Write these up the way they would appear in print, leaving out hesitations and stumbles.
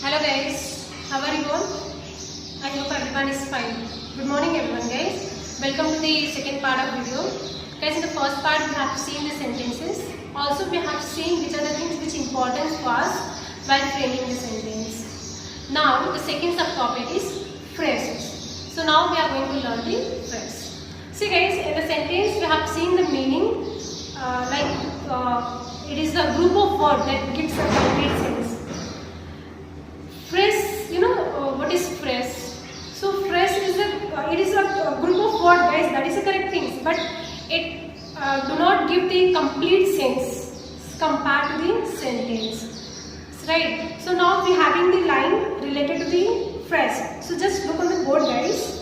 Hello guys, how are you all? I hope everyone is fine. Good morning everyone guys. Welcome to the second part of video. Guys, in the first part we have seen the sentences. Also we have seen which are the things which important for us while framing the sentence. Now the second subtopic is phrases. So now we are going to learn the phrase. See guys, in the sentence we have seen the meaning it is a group of words that gives a complete sense. Phrase, what is phrase? So phrase is a group of words, guys. That is the correct thing. But it do not give the complete sense compared to the sentence, right? So now we having the line related to the phrase. So just look on the board, guys.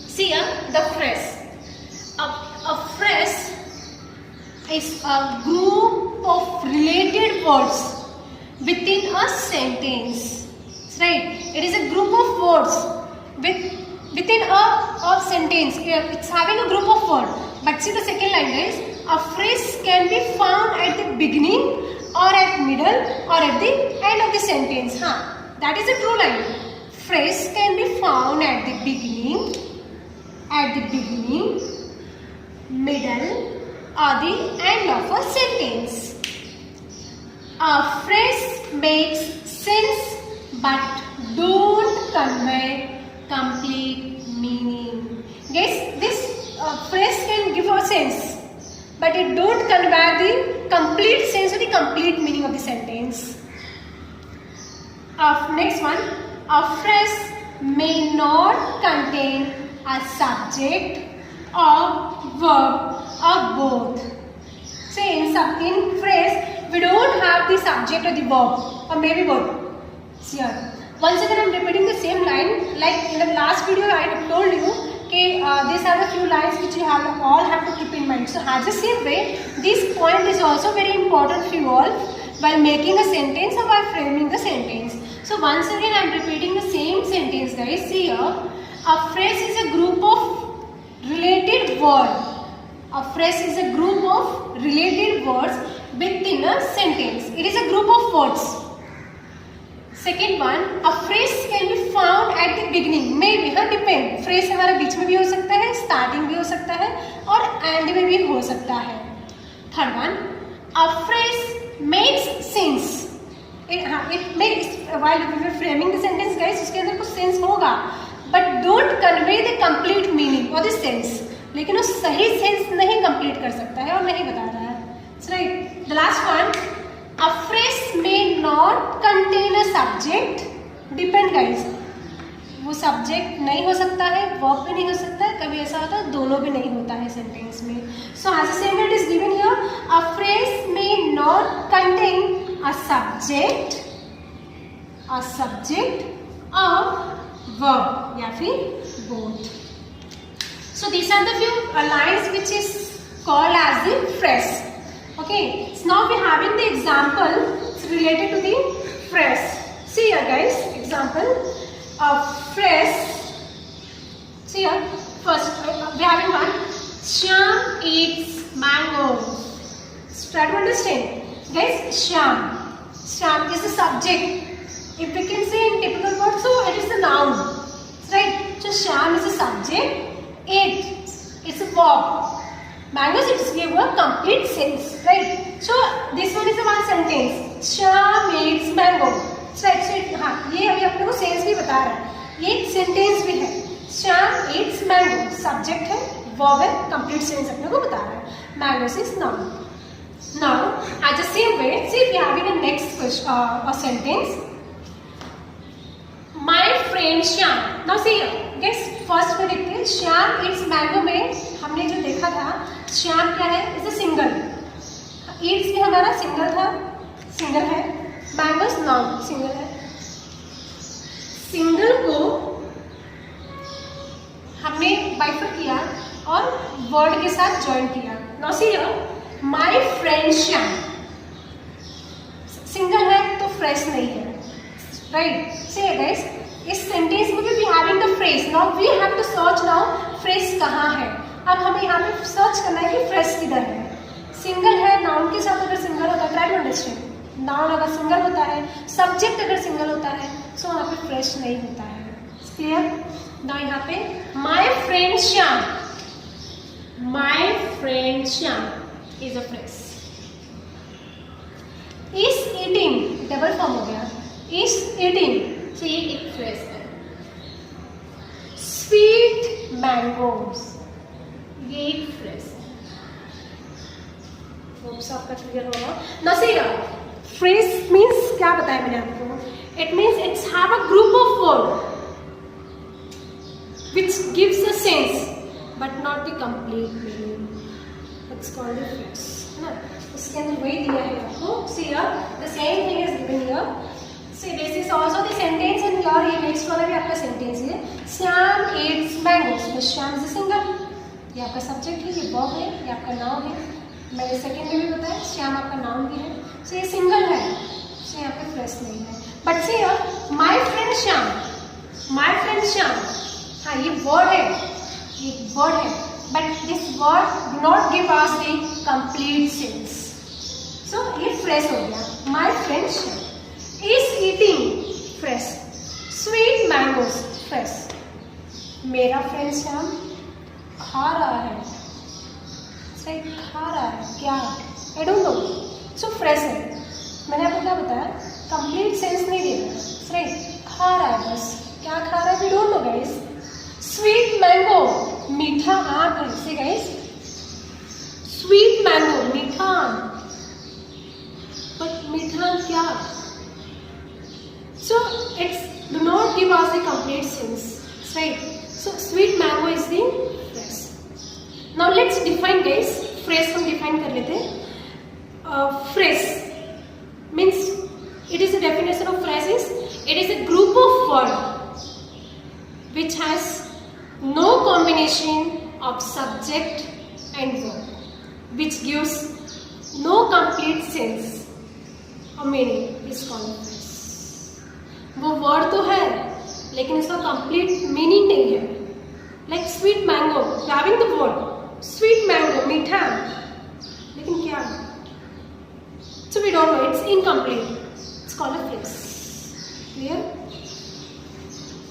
See here the phrase. A phrase is a group of related words within a sentence, right? It is a group of words within a sentence. It's having a group of words. But see the second line, guys. A phrase can be found at the beginning or at middle or at the end of the sentence. That is a true line. Phrase can be found at the beginning, middle or the end of a sentence. A phrase makes sense but don't convey complete meaning. Guys, this phrase can give a sense but it don't convey the complete sense or the complete meaning of the sentence. Next one, a phrase may not contain a subject or verb or both. Say in phrase we don't have the subject or the verb or maybe both. Here. Once again I am repeating the same line like in the last video I have told you these are the few lines which you all have to keep in mind. So as the same way this point is also very important for you all while making a sentence or while framing the sentence. So once again I am repeating the same sentence, guys. See here, a phrase is a group of related words. A phrase is a group of related words within a sentence. It is a group of words. Second one, a phrase can be found at the beginning. Maybe depend. Phrase हमारा बीच में भी हो सकता है, starting भी हो सकता है और end में भी हो सकता है. Third one, a phrase makes sense. It makes while we are framing the sentence, guys, उसके अंदर कुछ sense होगा, but don't convey the complete meaning or the sense. लेकिन वो सही सेंस नहीं कंप्लीट कर सकता है और नहीं बता रहा है. Right. The last one, a phrase may not contain a subject. Depend guys, वो सब्जेक्ट नहीं हो सकता है, वर्ब भी नहीं हो सकता है, कभी ऐसा होता है दोनों भी नहीं होता है सेंटेंस में. So as a same it is given here, a phrase may not contain a subject a verb या फिर both. So these are the few lines which is called as the phrase. Okay. So now we are having the example related to the phrase. See here, guys. Example of phrase. See here. First we are having one. Shyam eats mangoes. Try to understand, guys. Shyam is the subject. If we can say in typical words, so it is the noun, right? So Shyam is the subject. It's a verb. Mangoes, it's give a complete sense, right? So this one is the one sentence. Shyam eats mango. Right? So ये अभी अपने को sense भी बता रहा है. ये sentence भी है. Shyam eats mango. सब्जेक्ट है, verb है, complete sense अपने को बता रहा है. Mangoes is noun. Now, at the same way, see we are having a next question, a sentence. My friend Shyam. Now see here. Guys, first में देखते हैं श्याम इट्स मैंगो में हमने जो देखा था श्याम क्या है, इज अ सिंगल. इट्स भी हमारा सिंगल था, सिंगल है. मैंगोस नाउन, सिंगल है. सिंगल को हमने बाइफर किया और वर्ड के साथ ज्वाइन किया. Now see here, my friend Shyam. Single है तो फ्रेश नहीं है, राइट? सी गाइस, इस सेंटेंस में भी having the phrase. Now we have to search now phrase कहाँ है. अब हमें यहाँ पे सर्च करना है कि फ्रेज किधर है. सिंगल है, नाउन के साथ अगर सिंगल होता है, ट्राई टू अंडरस्टैंड. नाउन अगर सिंगल होता है, सब्जेक्ट अगर सिंगल होता है, सो वहाँ पे फ्रेश नहीं होता है। क्लियर? नाउ यहाँ पे my friend Shyam, my friend Shyam is a fresh. Is eating double form हो गया, इज ईटिंग, तो ये एक फ्रेश है। स्वीट मैंगोज, ये एक फ्रेश है। आपका क्लियर होगा। नसीरा, फ्रेश मीन्स क्या बताया मैंने आपको? It means it's have a group of word which gives a sense but not the complete meaning. It's called a phrase, है ना? इसके अंदर वही दिया है आपको। See here, the same thing is given here. See, this is also the sentence and your ये next वाला भी आपका sentence है। Shyam eats mangoes, but Shyam is a single। ये आपका subject है, ये verb है, ये आपका noun है। मैंने second में भी बताया, श्याम आपका noun भी है। So ये single है, so यहाँ पे phrase नहीं है। But see here, my friend Shyam, my friend Shyam, हाँ ये वर्ड है, ये वर्ड है, but this word do not give us the complete sense. So ये फ्रेश हो गया। My friend is eating, fresh. Sweet mangoes, fresh. मेरा फ्रेंड श्याम खा रहा है, सही खा रहा है क्या? I don't know. So fresh है। मैंने आपको क्या बताया? कंप्लीट सेंस नहीं दे रहा, सही खा रहा है, बस क्या खा रहा है we don't know guys. Sweet mango, मीठा आम है, से गाइस स्वीट मैंगो, मीठा आम, बट मीठा आम क्या? So it's do not give us the complete sense, right? So sweet mango is the fresh. Now let's define guys, fresh हम डिफाइन कर लेते हैं। Fresh means it is a definition of fresh is it is a group of word which has no combination of subject and verb, which gives no complete sense or meaning, is called phrase। वो word तो है लेकिन इसका complete meaning नहीं है। Like sweet mango, having the word sweet mango, मीठा, लेकिन क्या? So we don't know, it's incomplete, it's called a phrase। Clear?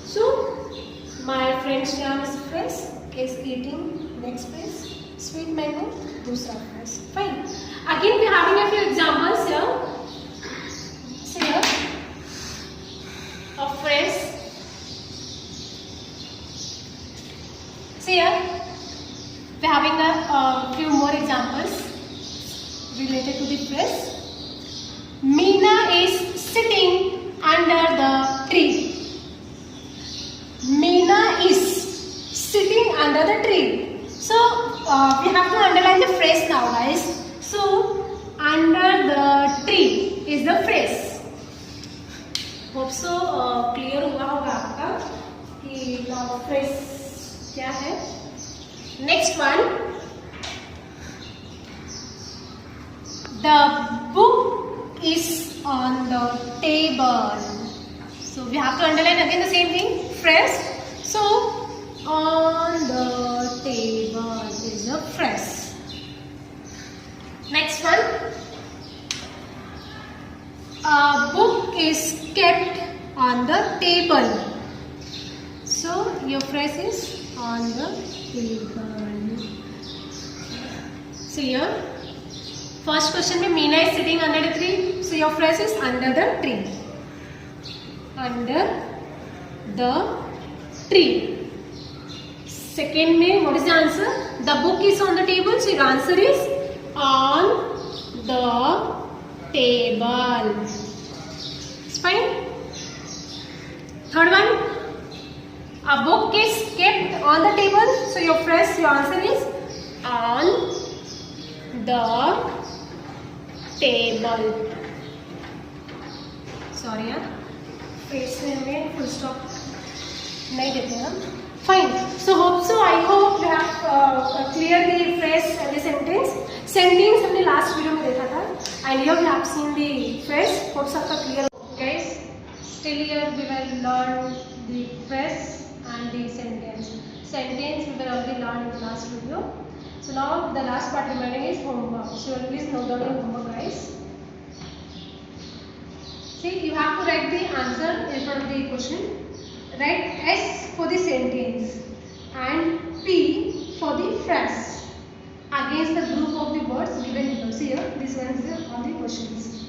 So my friend Shyam is fresh, is eating, next phrase, sweet mango, दूसरा phrase, fine। Again we are having a few examples here। See here, of phrase। See here, we are having a few more examples related to the phrase। Meena is sitting under the tree। Meena is sitting under the tree. So we have to underline the phrase now, guys. So under the tree is the phrase। Hope so clear हुआ होगा आपका कि phrase क्या है। Next one, the book is on the table। So we have to underline again the same thing, phrase। So on the table is a phrase। Next one, a book is kept on the table। So your phrase is on the table। So here first question में Meena is sitting under the tree, so your phrase is under the tree। Under the tree। Second में what is the answer? The book is on the table, so your answer is on the table। It's fine। Third one, a book is kept on the table, so your phrase, your answer is on the table। Sorry यार, phrase में हमें full stop नहीं देते हम। Fine। So hope so, I hope you have clear the phrase and the sentence। Sentence हमने last video में देखा था, and here we have seen the phrase। Hope सबका clear हो guys। Still here we will learn the phrase and the sentence। Sentence we will already learn in the last video। So now the last part remaining is homework। So please note down your homework, guys। See, you have to write the answer in front of the question. Write S for the sentence and P for the phrase against the group of the words given below. See here, this one is all the questions.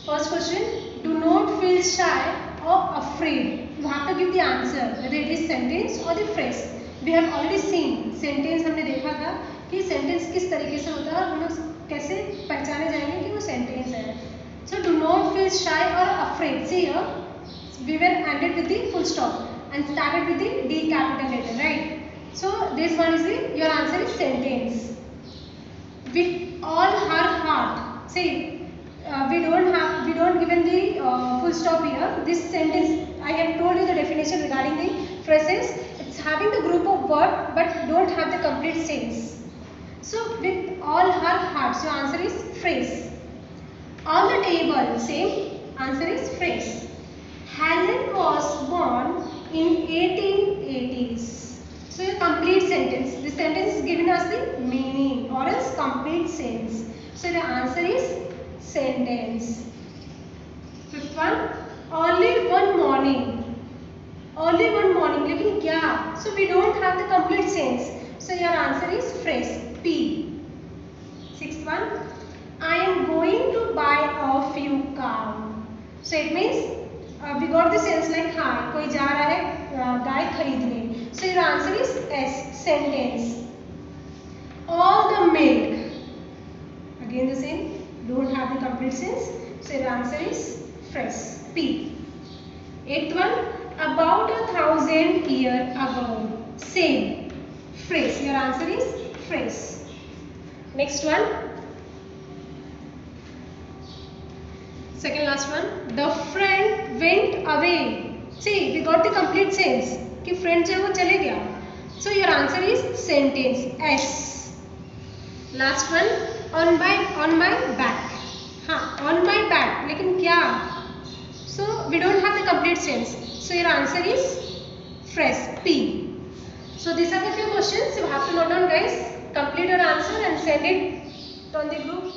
First question, do not feel shy or afraid. You have to give the answer whether it is sentence or the phrase. We have already seen sentence, हमने देखा था कि sentence किस तरीके से होता है और हम लोग कैसे पहचाने जाएंगे कि वो sentence है. So do not feel shy or afraid. See here, we were ended with the full stop and started with the D capital letter, right? So this one is the, your answer is sentence. With all her heart. See, we don't given the full stop here. This sentence, I have told you the definition regarding the phrases. It's having the group of word but don't have the complete sense. So with all her heart, your answer is phrase. On the table, same answer is phrase. Helen was born in 1880s. So a complete sentence. This sentence is giving us the meaning or else complete sense. So the answer is sentence. Fifth one, only one morning. Only one morning. लेकिन क्या? So we don't have the complete sense. So your answer is phrase. P. Sixth one, I am going to buy a few cows. So it means we got the sense like हाँ कोई जा रहा है गाय खरीदने. So your answer is S. Sentence. All the milk. Again the same. Don't have the complete sense. So your answer is phrase. P. Eighth one, about 1,000 years ago. Same. Phrase. Your answer is phrase. Next one. Second last one. The friend went away. See, we got the complete sense. कि friend जो वो चले गया. So your answer is sentence. S. Last one. On my back. हाँ, on my back. लेकिन क्या? So we don't have the complete sense. So your answer is phrase. P. So these are the few questions you have to note down, guys. Complete your answer and send it on the group.